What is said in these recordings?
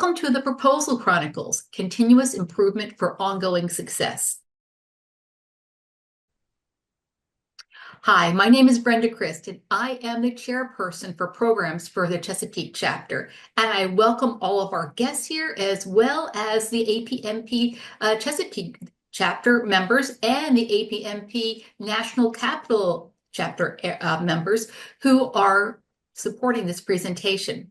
Welcome to the Proposal Chronicles, continuous improvement for ongoing success. Hi, my name is Brenda Christ, and I am the chairperson for programs for the Chesapeake chapter. And I welcome all of our guests here, as well as the APMP Chesapeake chapter members and the APMP National Capital chapter members who are supporting this presentation.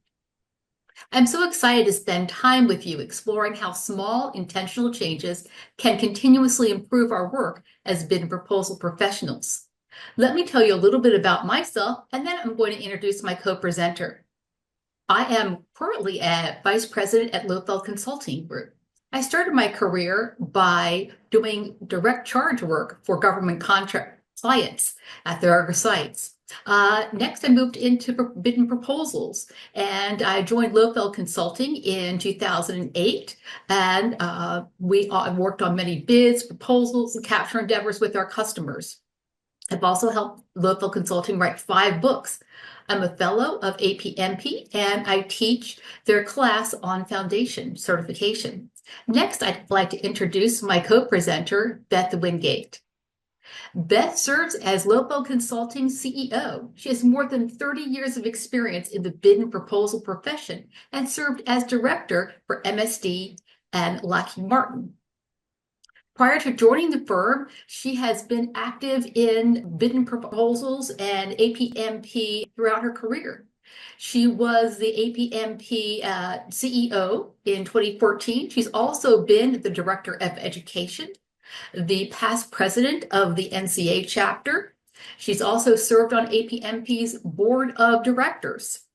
I'm so excited to spend time with you exploring how small intentional changes can continuously improve our work as bid and proposal professionals. Let me tell you a little bit about myself, and then I'm going to introduce my co-presenter. I am currently a vice president at Lofeld Consulting Group. I started my career by doing direct charge work for government contract clients at their sites. Next, I moved into bid and proposals, and I joined Lofeld Consulting in 2008, and we worked on many bids, proposals, and capture endeavors with our customers. I've also helped Lofeld Consulting write 5 books. I'm a fellow of APMP, and I teach their class on foundation certification. Next, I'd like to introduce my co-presenter, Beth Wingate. Beth serves as Lofeld Consulting CEO. She has more than 30 years of experience in the bid and proposal profession and served as director for MSD and Lockheed Martin. Prior to joining the firm, she has been active in bid and proposals and APMP throughout her career. She was the APMP CEO in 2014. She's also been the director of education, the past president of the NCA chapter. She's also served on APMP's board of directors.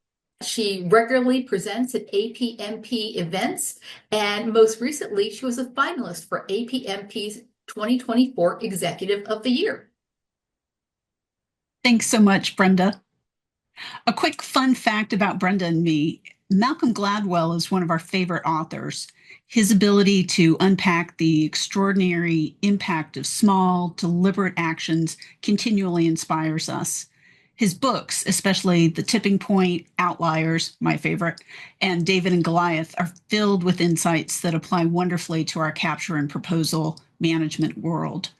She regularly presents at APMP events, and most recently, she was a finalist for APMP's 2024 Executive of the Year. Thanks so much, Brenda. A quick fun fact about Brenda and me: Malcolm Gladwell is one of our favorite authors. His ability to unpack the extraordinary impact of small, deliberate actions continually inspires us. His books, especially The Tipping Point, Outliers, my favorite, and David and Goliath, are filled with insights that apply wonderfully to our capture and proposal management world.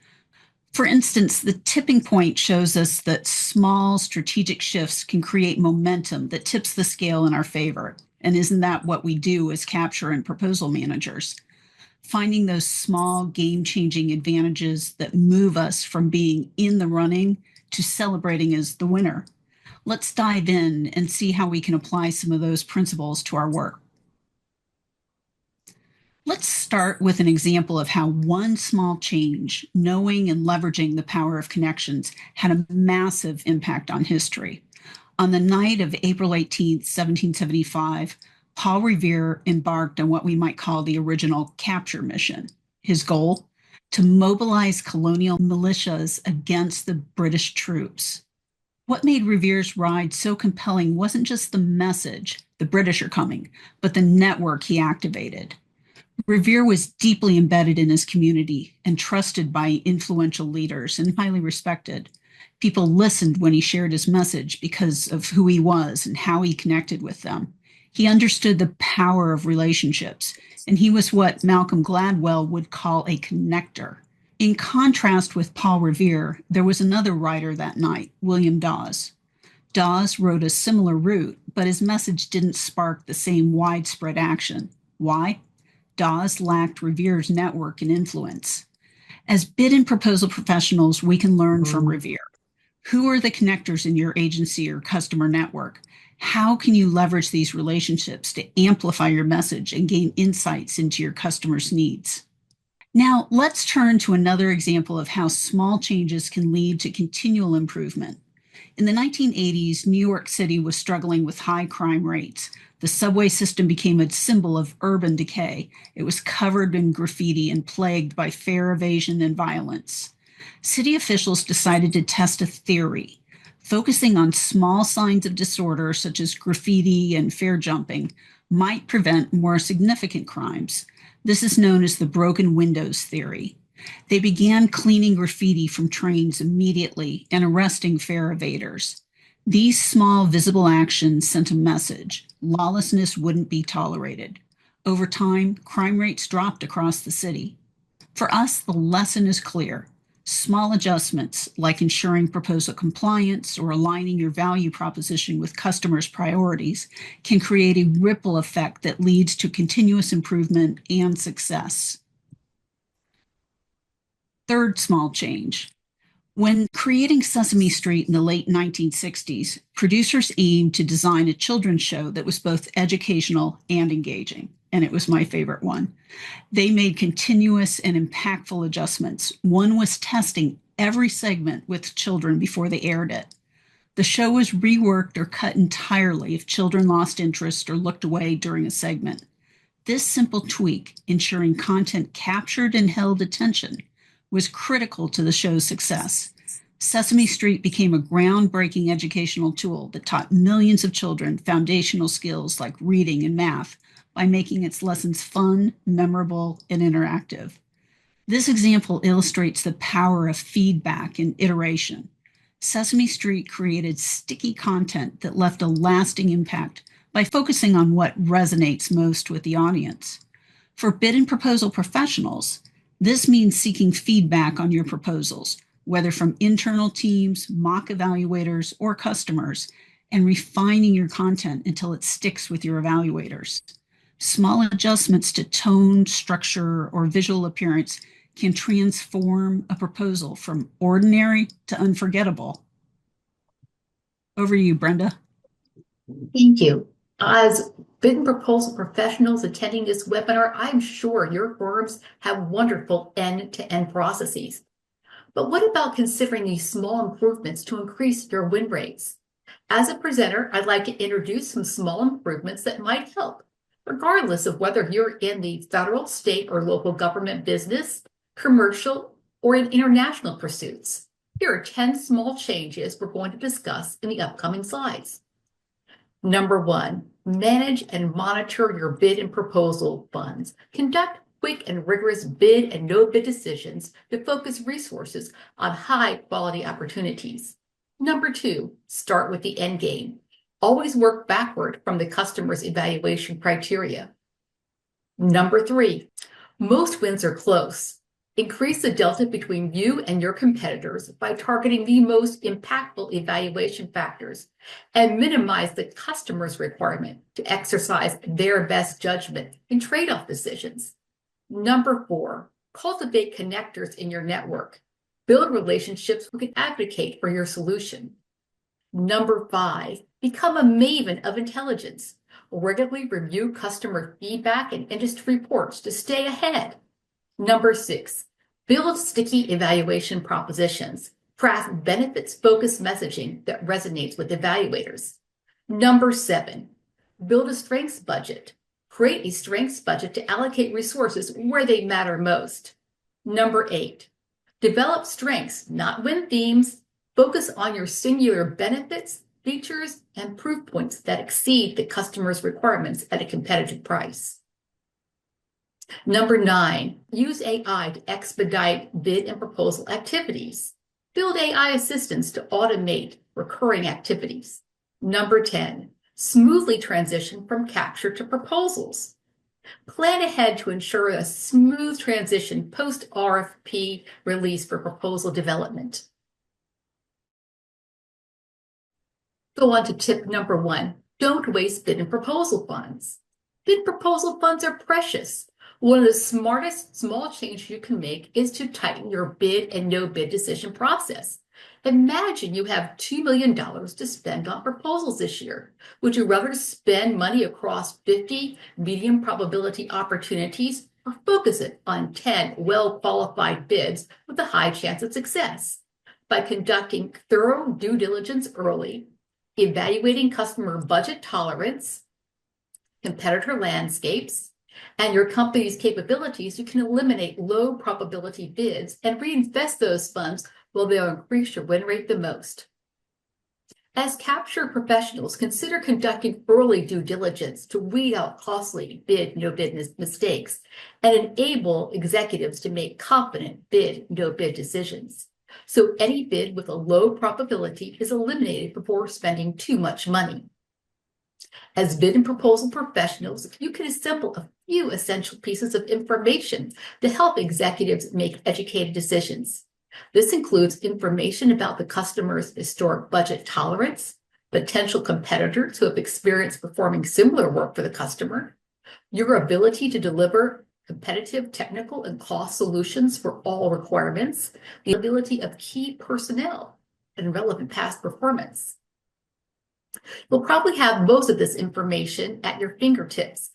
For instance, The Tipping Point shows us that small strategic shifts can create momentum that tips the scale in our favor. And isn't that what we do as capture and proposal managers? Finding those small game-changing advantages that move us from being in the running to celebrating as the winner. Let's dive in and see how we can apply some of those principles to our work. Let's start with an example of how one small change, knowing and leveraging the power of connections, had a massive impact on history. On the night of April 18th, 1775, Paul Revere embarked on what we might call the original capture mission. His goal? To mobilize colonial militias against the British troops. What made Revere's ride so compelling wasn't just the message, the British are coming, but the network he activated. Revere was deeply embedded in his community and trusted by influential leaders and highly respected. People listened when he shared his message because of who he was and how he connected with them. He understood the power of relationships, and he was what Malcolm Gladwell would call a connector. In contrast with Paul Revere, there was another writer that night, William Dawes. Dawes rode a similar route, but his message didn't spark the same widespread action. Why? Dawes lacked Revere's network and influence. As bid and proposal professionals, we can learn from Revere. Who are the connectors in your agency or customer network? How can you leverage these relationships to amplify your message and gain insights into your customers' needs? Now, let's turn to another example of how small changes can lead to continual improvement. In the 1980s, New York City was struggling with high crime rates. The subway system became a symbol of urban decay. It was covered in graffiti and plagued by fare evasion and violence. City officials decided to test a theory. Focusing on small signs of disorder, such as graffiti and fare jumping, might prevent more significant crimes. This is known as the broken windows theory. They began cleaning graffiti from trains immediately and arresting fare evaders. These small visible actions sent a message: lawlessness wouldn't be tolerated. Over time, crime rates dropped across the city. For us, the lesson is clear. Small adjustments, like ensuring proposal compliance or aligning your value proposition with customers' priorities, can create a ripple effect that leads to continuous improvement and success. Third small change. When creating Sesame Street in the late 1960s, producers aimed to design a children's show that was both educational and engaging, and it was my favorite one. They made continuous and impactful adjustments. One was testing every segment with children before they aired it. The show was reworked or cut entirely if children lost interest or looked away during a segment. This simple tweak, ensuring content captured and held attention, was critical to the show's success. Sesame Street became a groundbreaking educational tool that taught millions of children foundational skills like reading and math by making its lessons fun, memorable, and interactive. This example illustrates the power of feedback and iteration. Sesame Street created sticky content that left a lasting impact by focusing on what resonates most with the audience. For bid and proposal professionals, this means seeking feedback on your proposals, whether from internal teams, mock evaluators, or customers, and refining your content until it sticks with your evaluators. Small adjustments to tone, structure, or visual appearance can transform a proposal from ordinary to unforgettable. Over to you, Brenda. Thank you. As bid and proposal professionals attending this webinar, I'm sure your firms have wonderful end-to-end processes. But what about considering these small improvements to increase your win rates? As a presenter, I'd like to introduce some small improvements that might help, regardless of whether you're in the federal, state, or local government business, commercial, or in international pursuits. Here are 10 small changes we're going to discuss in the upcoming slides. Number 1, manage and monitor your bid and proposal funds. Conduct quick and rigorous bid and no bid decisions to focus resources on high quality opportunities. Number 2, start with the end game. Always work backward from the customer's evaluation criteria. Number 3, most wins are close. Increase the delta between you and your competitors by targeting the most impactful evaluation factors and minimize the customer's requirement to exercise their best judgment in trade-off decisions. Number 4, cultivate connectors in your network. Build relationships who can advocate for your solution. Number 5, become a maven of intelligence. Regularly review customer feedback and industry reports to stay ahead. Number 6, build sticky evaluation propositions. Craft benefits-focused messaging that resonates with evaluators. Number 7, build a strengths budget. Create a strengths budget to allocate resources where they matter most. Number 8, develop strengths, not win themes. Focus on your singular benefits, features, and proof points that exceed the customer's requirements at a competitive price. Number 9, use AI to expedite bid and proposal activities. Build AI assistants to automate recurring activities. Number 10, smoothly transition from capture to proposals. Plan ahead to ensure a smooth transition post-RFP release for proposal development. Go on to tip number 1, don't waste bid and proposal funds. Bid proposal funds are precious. One of the smartest small changes you can make is to tighten your bid and no bid decision process. Imagine you have $2 million to spend on proposals this year. Would you rather spend money across 50 medium probability opportunities or focus it on 10 well-qualified bids with a high chance of success? By conducting thorough due diligence early, evaluating customer budget tolerance, competitor landscapes, and your company's capabilities, you can eliminate low probability bids and reinvest those funds where they'll increase your win rate the most. As capture professionals, consider conducting early due diligence to weed out costly bid, no bid mistakes and enable executives to make confident bid, no bid decisions. So any bid with a low probability is eliminated before spending too much money. As bid and proposal professionals, you can assemble a few essential pieces of information to help executives make educated decisions. This includes information about the customer's historic budget tolerance, potential competitors who have experience performing similar work for the customer, your ability to deliver competitive technical and cost solutions for all requirements, the ability of key personnel, and relevant past performance. You'll probably have most of this information at your fingertips.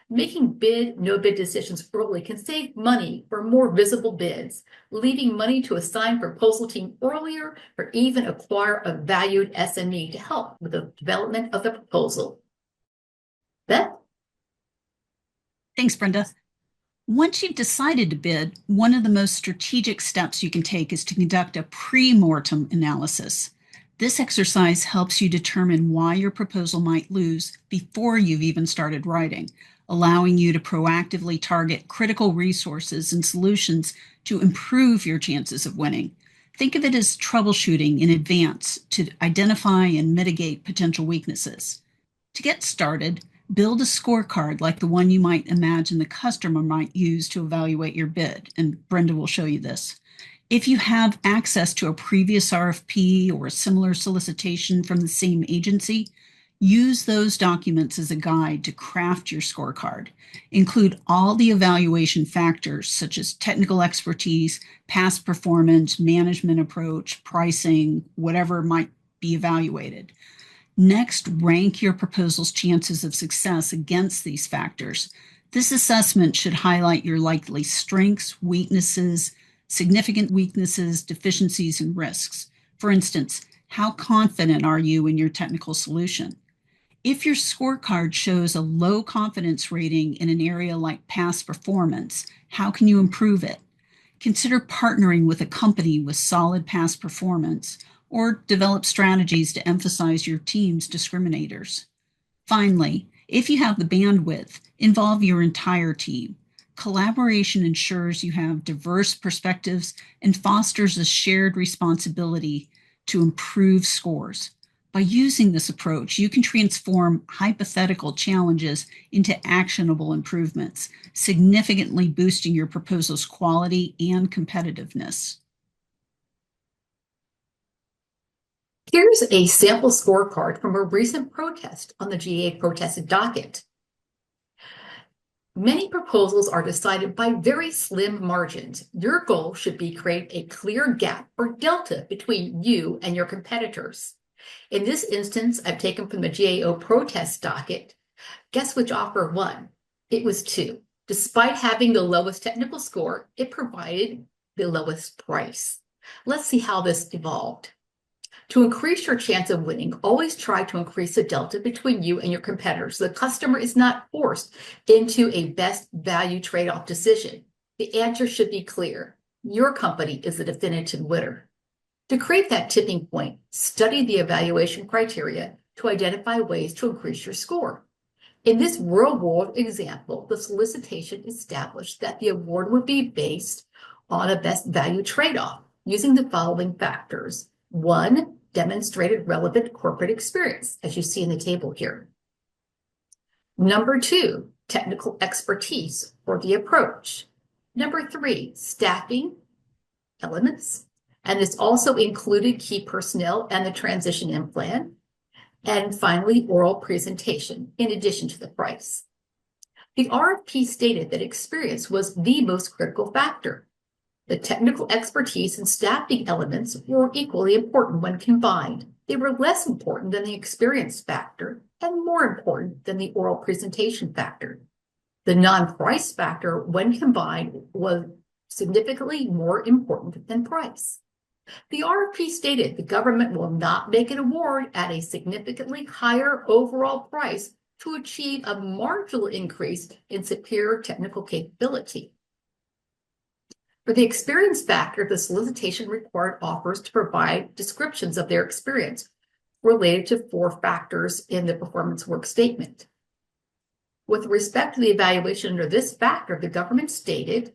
Making bid, no bid decisions early can save money for more visible bids, leaving money to assign proposal team earlier or even acquire a valued SME to help with the development of the proposal. Beth? Thanks, Brenda. Once you've decided to bid, one of the most strategic steps you can take is to conduct a pre-mortem analysis. This exercise helps you determine why your proposal might lose before you've even started writing, allowing you to proactively target critical resources and solutions to improve your chances of winning. Think of it as troubleshooting in advance to identify and mitigate potential weaknesses. To get started, build a scorecard like the one you might imagine the customer might use to evaluate your bid, and Brenda will show you this. If you have access to a previous RFP or a similar solicitation from the same agency, use those documents as a guide to craft your scorecard. Include all the evaluation factors such as technical expertise, past performance, management approach, pricing, whatever might be evaluated. Next, rank your proposal's chances of success against these factors. This assessment should highlight your likely strengths, weaknesses, significant weaknesses, deficiencies, and risks. For instance, how confident are you in your technical solution? If your scorecard shows a low confidence rating in an area like past performance, how can you improve it? Consider partnering with a company with solid past performance, or develop strategies to emphasize your team's discriminators. Finally, if you have the bandwidth, involve your entire team. Collaboration ensures you have diverse perspectives and fosters a shared responsibility to improve scores. By using this approach, you can transform hypothetical challenges into actionable improvements, significantly boosting your proposal's quality and competitiveness. Here's a sample scorecard from a recent protest on the GA protested docket. Many proposals are decided by very slim margins. Your goal should be create a clear gap or delta between you and your competitors. In this instance, I've taken from the GAO protest docket. Guess which offer won? It was 2. Despite having the lowest technical score, it provided the lowest price. Let's see how this evolved. To increase your chance of winning, always try to increase the delta between you and your competitors. The customer is not forced into a best value trade-off decision. The answer should be clear. Your company is the definitive winner. To create that tipping point, study the evaluation criteria to identify ways to increase your score. In this real-world example, the solicitation established that the award would be based on a best value trade-off using the following factors. 1, demonstrated relevant corporate experience, as you see in the table here. Number 2, technical expertise or the approach. Number 3, staffing elements. And this also included key personnel and the transition in plan. And finally, oral presentation, in addition to the price. The RFP stated that experience was the most critical factor. The technical expertise and staffing elements were equally important when combined. They were less important than the experience factor and more important than the oral presentation factor. The non-price factor, when combined, was significantly more important than price. The RFP stated the government will not make an award at a significantly higher overall price to achieve a marginal increase in superior technical capability. For the experience factor, the solicitation required offers to provide descriptions of their experience related to 4 factors in the performance work statement. With respect to the evaluation under this factor, the government stated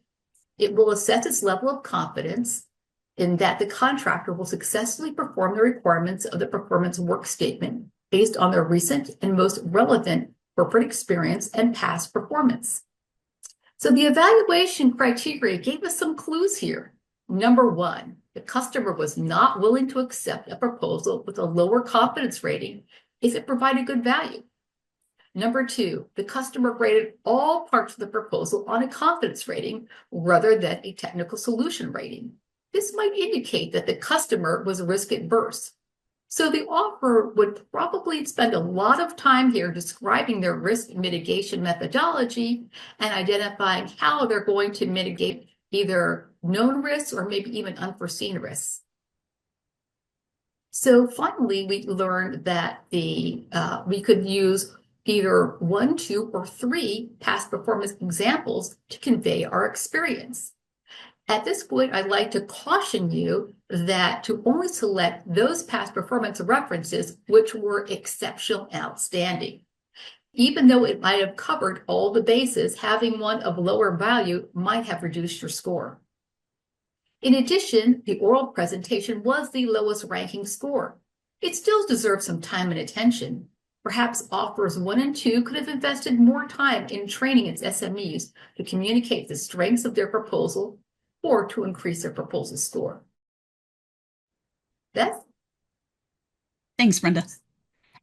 it will assess its level of confidence in that the contractor will successfully perform the requirements of the performance work statement based on the recent and most relevant corporate experience, and past performance. So the evaluation criteria gave us some clues here. Number one, the customer was not willing to accept a proposal with a lower confidence rating if it provided good value. Number two, the customer graded all parts of the proposal on a confidence rating rather than a technical solution rating. This might indicate that the customer was risk adverse. So the offerer would probably spend a lot of time here describing their risk mitigation methodology and identifying how they're going to mitigate either known risks or maybe even unforeseen risks. So finally, we learned that we could use either 1, 2, or 3 past performance examples to convey our experience. At this point, I'd like to caution you that to only select those past performance references which were exceptional and outstanding. Even though it might have covered all the bases, having one of lower value might have reduced your score. In addition, the oral presentation was the lowest ranking score. It still deserves some time and attention. Perhaps offers 1 and 2 could have invested more time in training its SMEs to communicate the strengths of their proposal or to increase their proposal score. Beth? Thanks, Brenda.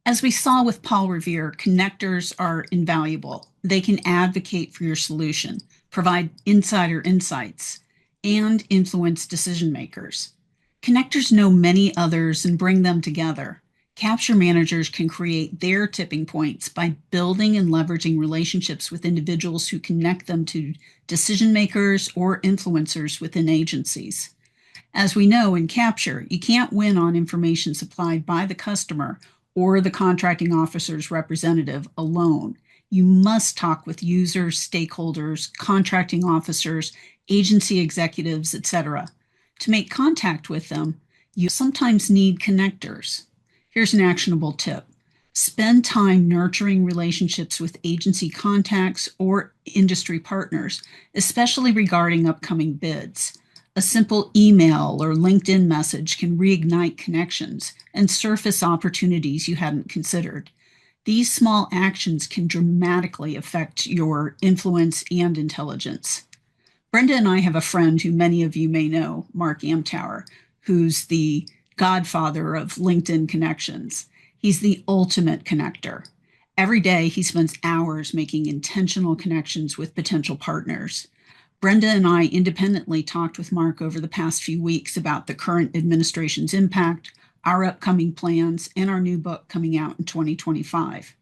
As we saw with Paul Revere, connectors are invaluable. They can advocate for your solution, provide insider insights, and influence decision makers. Connectors know many others and bring them together. Capture managers can create their tipping points by building and leveraging relationships with individuals who connect them to decision makers or influencers within agencies. As we know in Capture, you can't win on information supplied by the customer or the contracting officer's representative alone. You must talk with users, stakeholders, contracting officers, agency executives, etc. To make contact with them, you sometimes need connectors. Here's an actionable tip. Spend time nurturing relationships with agency contacts or industry partners, especially regarding upcoming bids. A simple email or LinkedIn message can reignite connections and surface opportunities you hadn't considered. These small actions can dramatically affect your influence and intelligence. Brenda and I have a friend who many of you may know, Mark Amtower, who's the godfather of LinkedIn connections. He's the ultimate connector. Every day he spends hours making intentional connections with potential partners. Brenda and I independently talked with Mark over the past few weeks about the current administration's impact, our upcoming plans, and our new book coming out in 2025.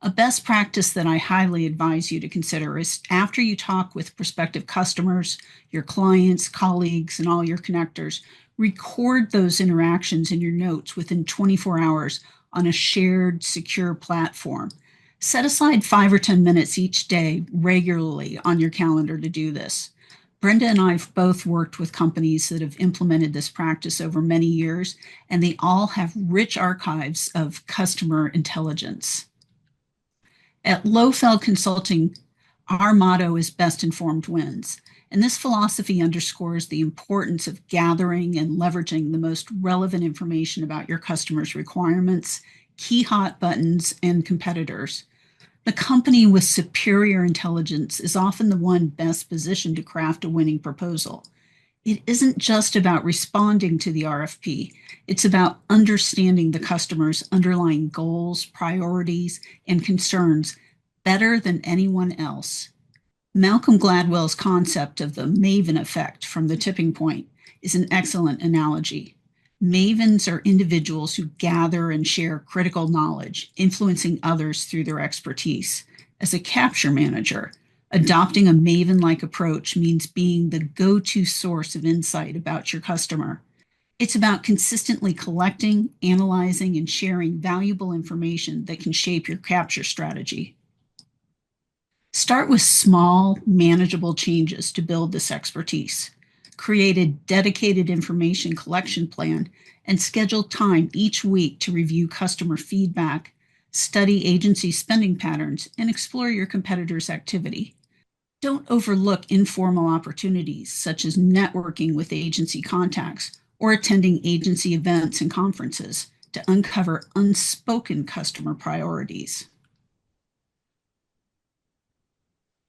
A best practice that I highly advise you to consider is after you talk with prospective customers, your clients, colleagues, and all your connectors, record those interactions in your notes within 24 hours on a shared, secure platform. Set aside 5 or 10 minutes each day regularly on your calendar to do this. Brenda and I have both worked with companies that have implemented this practice over many years, and they all have rich archives of customer intelligence. At Lowfeld Consulting, our motto is best informed wins. And this philosophy underscores the importance of gathering and leveraging the most relevant information about your customers' requirements, key hot buttons, and competitors. The company with superior intelligence is often the one best positioned to craft a winning proposal. It isn't just about responding to the RFP. It's about understanding the customer's underlying goals, priorities, and concerns better than anyone else. Malcolm Gladwell's concept of the Maven effect from the tipping point is an excellent analogy. Mavens are individuals who gather and share critical knowledge, influencing others through their expertise. As a capture manager, adopting a Maven-like approach means being the go-to source of insight about your customer. It's about consistently collecting, analyzing, and sharing valuable information that can shape your capture strategy. Start with small, manageable changes to build this expertise. Create a dedicated information collection plan and schedule time each week to review customer feedback, study agency spending patterns, and explore your competitors' activity. Don't overlook informal opportunities such as networking with agency contacts or attending agency events and conferences to uncover unspoken customer priorities.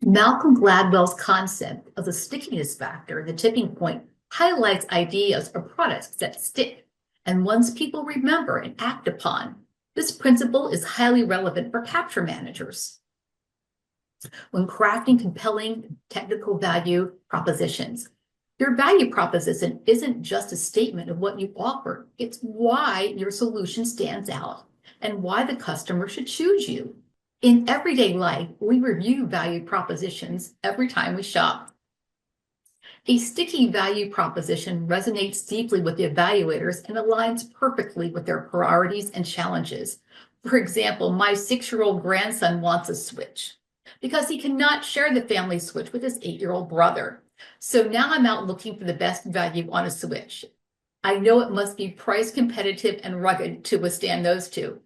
Malcolm Gladwell's concept of the stickiness factor, the tipping point, highlights ideas or products that stick and ones people remember and act upon. This principle is highly relevant for capture managers when crafting compelling technical value propositions. Your value proposition isn't just a statement of what you offer, it's why your solution stands out and why the customer should choose you. In everyday life, we review value propositions every time we shop. A sticky value proposition resonates deeply with the evaluators and aligns perfectly with their priorities and challenges. For example, my 6-year-old grandson wants a Switch because he cannot share the family Switch with his 8-year-old brother. So now I'm out looking for the best value on a Switch. I know it must be price competitive and rugged to withstand those two.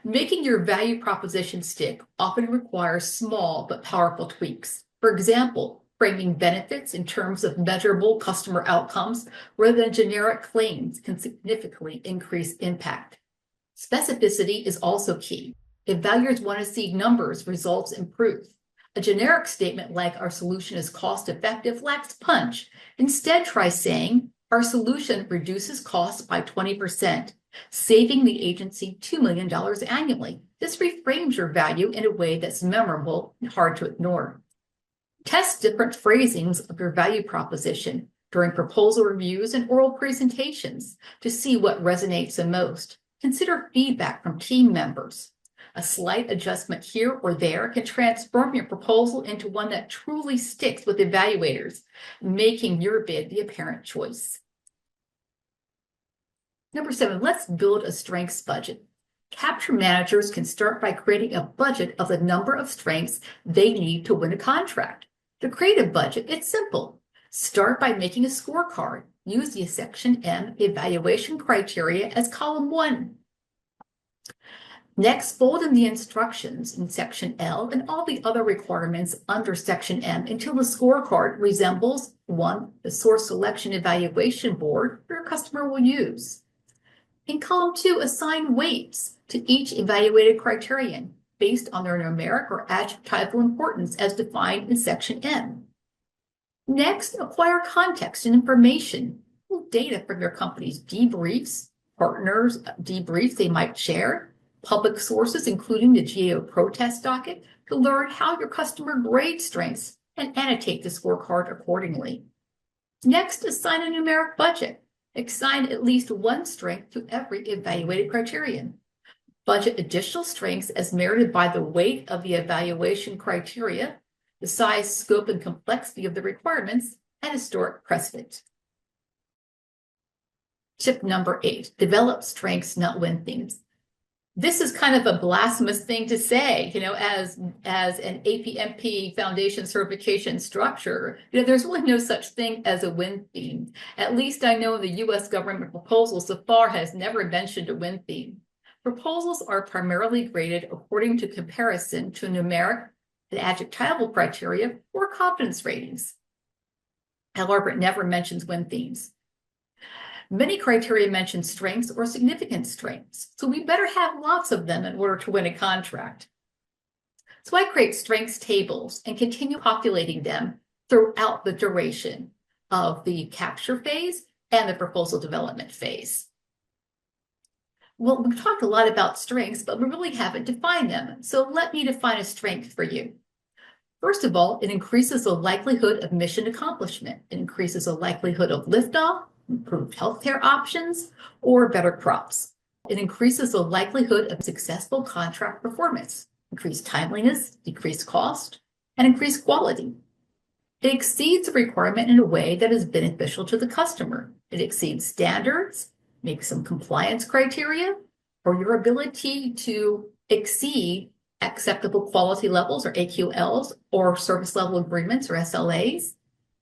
Making your value proposition stick often requires small but powerful tweaks. For example, framing benefits in terms of measurable customer outcomes rather than generic claims can significantly increase impact. Specificity is also key. Evaluators want to see numbers, results, and proof. A generic statement like our solution is cost effective lacks punch. Instead, try saying our solution reduces costs by 20%, saving the agency $2 million annually. This reframes your value in a way that's memorable and hard to ignore. Test different phrasings of your value proposition during proposal reviews and oral presentations to see what resonates the most. Consider feedback from team members. A slight adjustment here or there can transform your proposal into one that truly sticks with evaluators, making your bid the apparent choice. Number 7, let's build a strengths budget. Capture managers can start by creating a budget of the number of strengths they need to win a contract. To create a budget, it's simple. Start by making a scorecard. Use the Section M evaluation criteria as column 1. Next, fold in the instructions in Section L and all the other requirements under Section M until the scorecard resembles the source selection evaluation board your customer will use. In column 2, assign weights to each evaluated criterion based on their numeric or adjectival importance as defined in Section M. Next, acquire context and information, data from your company's debriefs, partners' debriefs they might share, public sources, including the GAO protest docket, to learn how your customer grades strengths and annotate the scorecard accordingly. Next, assign a numeric budget. Assign at least one strength to every evaluated criterion. Budget additional strengths as merited by the weight of the evaluation criteria, the size, scope, and complexity of the requirements, and historic precedent. Tip number 8, develop strengths, not win things. This is kind of a blasphemous thing to say, as an APMP foundation certification structure, there's really no such thing as a win theme. At least I know the US government proposal so far has never mentioned a win theme. Proposals are primarily graded according to comparison to numeric and adjectival criteria or confidence ratings. However, it never mentions win themes. Many criteria mention strengths or significant strengths, so we better have lots of them in order to win a contract. So I create strengths tables and continue populating them throughout the duration of the capture phase and the proposal development phase. Well, we've talked a lot about strengths, but we really haven't defined them. So let me define a strength for you. First of all, it increases the likelihood of mission accomplishment. It increases the likelihood of liftoff, improved healthcare options, or better crops. It increases the likelihood of successful contract performance, increased timeliness, decreased cost, and increased quality. It exceeds the requirement in a way that is beneficial to the customer. It exceeds standards, makes some compliance criteria, or your ability to exceed acceptable quality levels or AQLs or service level agreements or SLAs.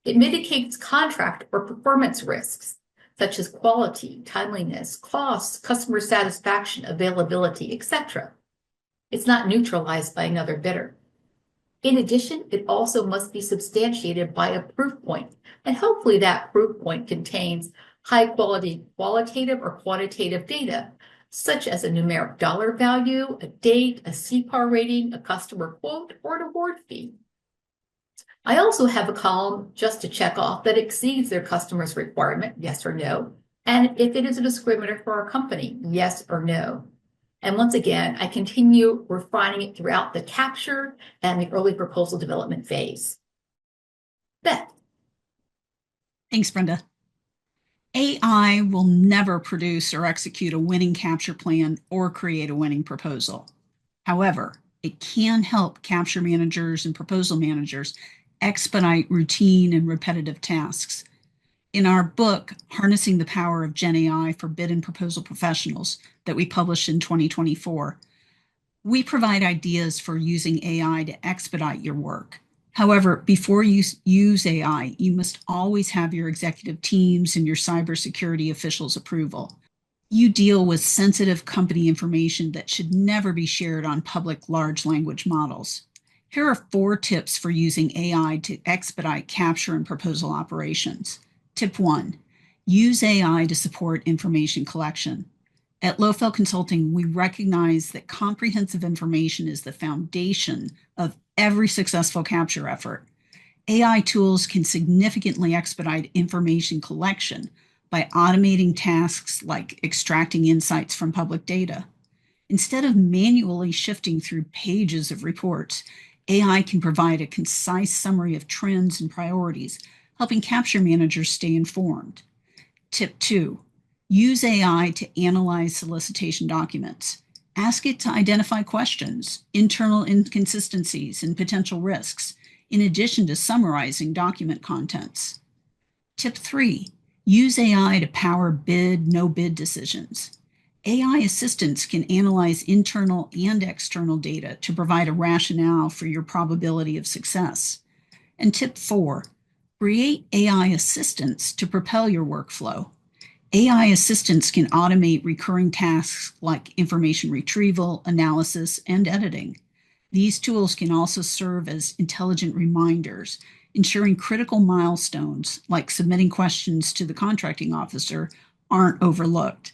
It mitigates contract or performance risks, such as quality, timeliness, costs, customer satisfaction, availability, etc. It's not neutralized by another bidder. In addition, it also must be substantiated by a proof point, and hopefully that proof point contains high-quality qualitative or quantitative data, such as a numeric dollar value, a date, a CPAR rating, a customer quote, or an award fee. I also have a column just to check off that exceeds their customer's requirement, yes or no, and if it is a discriminator for our company, yes or no. And once again, I continue refining it throughout the capture and the early proposal development phase. Beth. Thanks, Brenda. AI will never produce or execute a winning capture plan or create a winning proposal. However, it can help capture managers and proposal managers expedite routine and repetitive tasks. In our book, Harnessing the Power of Gen AI for Bid and Proposal Professionals, that we published in 2024, we provide ideas for using AI to expedite your work. However, before you use AI, you must always have your executive teams and your cybersecurity officials' approval. You deal with sensitive company information that should never be shared on public large language models. Here are 4 tips for using AI to expedite capture and proposal operations. Tip 1, use AI to support information collection. At Lofell Consulting, we recognize that comprehensive information is the foundation of every successful capture effort. AI tools can significantly expedite information collection by automating tasks like extracting insights from public data. Instead of manually shifting through pages of reports, AI can provide a concise summary of trends and priorities, helping capture managers stay informed. Tip 2, use AI to analyze solicitation documents. Ask it to identify questions, internal inconsistencies, and potential risks, in addition to summarizing document contents. Tip 3, use AI to power bid, no bid decisions. AI assistants can analyze internal and external data to provide a rationale for your probability of success. And tip 4, create AI assistants to propel your workflow. AI assistants can automate recurring tasks like information retrieval, analysis, and editing. These tools can also serve as intelligent reminders, ensuring critical milestones like submitting questions to the contracting officer aren't overlooked.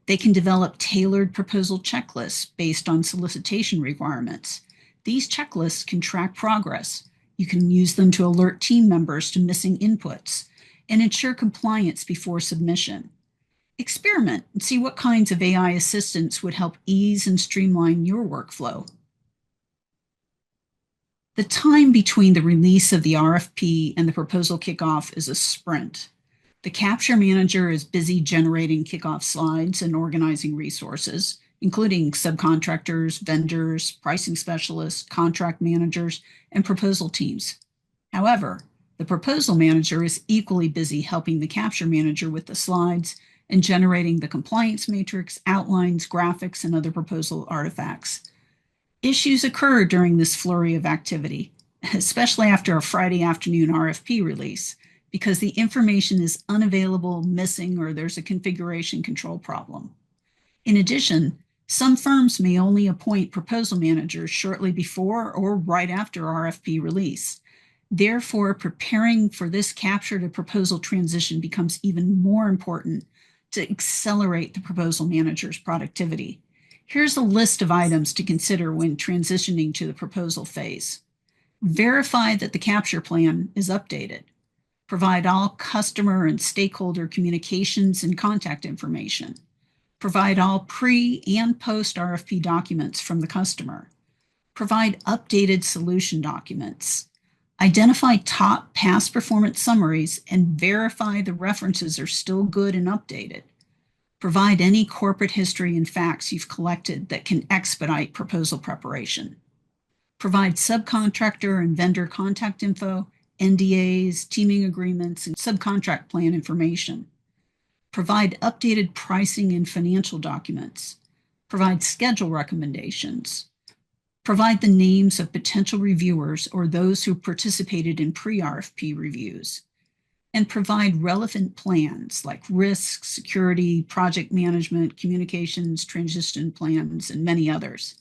They can develop tailored proposal checklists based on solicitation requirements. These checklists can track progress. You can use them to alert team members to missing inputs and ensure compliance before submission. Experiment and see what kinds of AI assistants would help ease and streamline your workflow. The time between the release of the RFP and the proposal kickoff is a sprint. The capture manager is busy generating kickoff slides and organizing resources, including subcontractors, vendors, pricing specialists, contract managers, and proposal teams. However, the proposal manager is equally busy helping the capture manager with the slides and generating the compliance matrix, outlines, graphics, and other proposal artifacts. Issues occur during this flurry of activity, especially after a Friday afternoon RFP release, because the information is unavailable, missing, or there's a configuration control problem. In addition, some firms may only appoint proposal managers shortly before or right after RFP release. Therefore, preparing for this capture to proposal transition becomes even more important to accelerate the proposal manager's productivity. Here's a list of items to consider when transitioning to the proposal phase. Verify that the capture plan is updated. Provide all customer and stakeholder communications and contact information. Provide all pre and post RFP documents from the customer. Provide updated solution documents. Identify top past performance summaries and verify the references are still good and updated. Provide any corporate history and facts you've collected that can expedite proposal preparation. Provide subcontractor and vendor contact info, NDAs, teaming agreements, and subcontract plan information. Provide updated pricing and financial documents. Provide schedule recommendations. Provide the names of potential reviewers or those who participated in pre-RFP reviews. And provide relevant plans like risk, security, project management, communications, transition plans, and many others.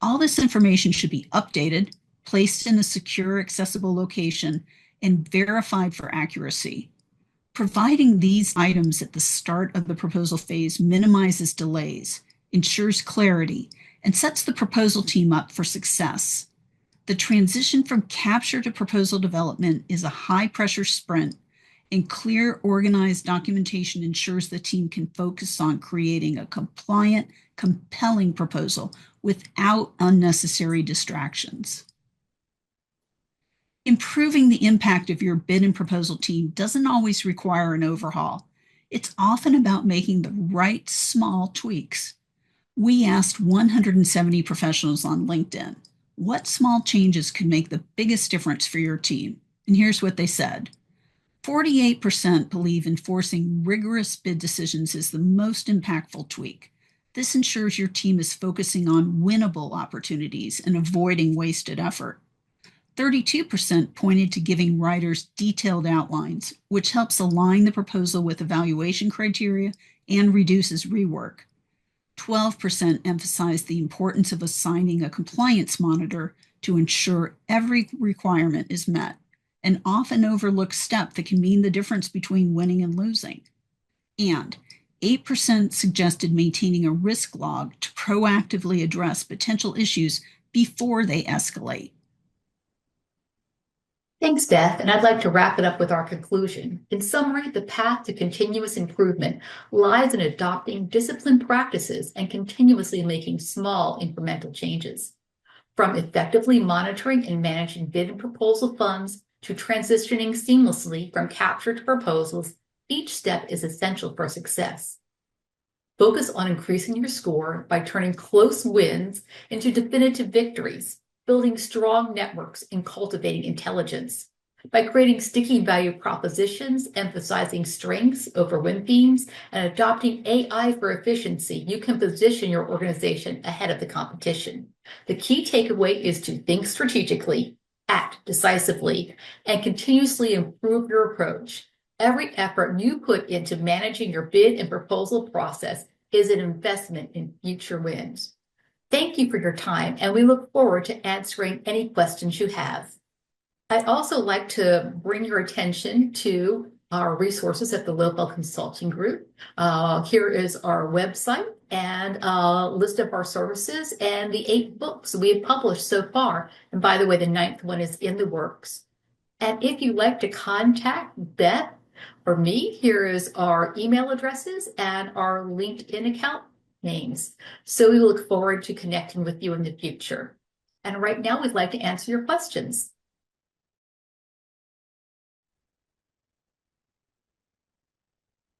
All this information should be updated, placed in a secure, accessible location, and verified for accuracy. Providing these items at the start of the proposal phase minimizes delays, ensures clarity, and sets the proposal team up for success. The transition from capture to proposal development is a high pressure sprint, and clear, organized documentation ensures the team can focus on creating a compliant, compelling proposal without unnecessary distractions. Improving the impact of your bid and proposal team doesn't always require an overhaul. It's often about making the right small tweaks. We asked 170 professionals on LinkedIn what small changes could make the biggest difference for your team. And here's what they said. 48% believe enforcing rigorous bid decisions is the most impactful tweak. This ensures your team is focusing on winnable opportunities and avoiding wasted effort. 32% pointed to giving writers detailed outlines, which helps align the proposal with evaluation criteria and reduces rework. 12% emphasized the importance of assigning a compliance monitor to ensure every requirement is met, an often overlooked step that can mean the difference between winning and losing. And 8% suggested maintaining a risk log to proactively address potential issues before they escalate. Thanks, Beth, and I'd like to wrap it up with our conclusion. In summary, the path to continuous improvement lies in adopting disciplined practices and continuously making small incremental changes. From effectively monitoring and managing bid and proposal funds to transitioning seamlessly from capture to proposals, each step is essential for success. Focus on increasing your score by turning close wins into definitive victories, building strong networks, and cultivating intelligence. By creating sticky value propositions, emphasizing strengths over win themes, and adopting AI for efficiency, you can position your organization ahead of the competition. The key takeaway is to think strategically, act decisively, and continuously improve your approach. Every effort you put into managing your bid and proposal process is an investment in future wins. Thank you for your time, and we look forward to answering any questions you have. I'd also like to bring your attention to our resources at the Local Consulting Group. Here is our website and a list of our services and the 8 books we have published so far. And by the way, the 9th one is in the works. And if you'd like to contact Beth or me, here is our email addresses and our LinkedIn account names. So we look forward to connecting with you in the future. And right now, we'd like to answer your questions.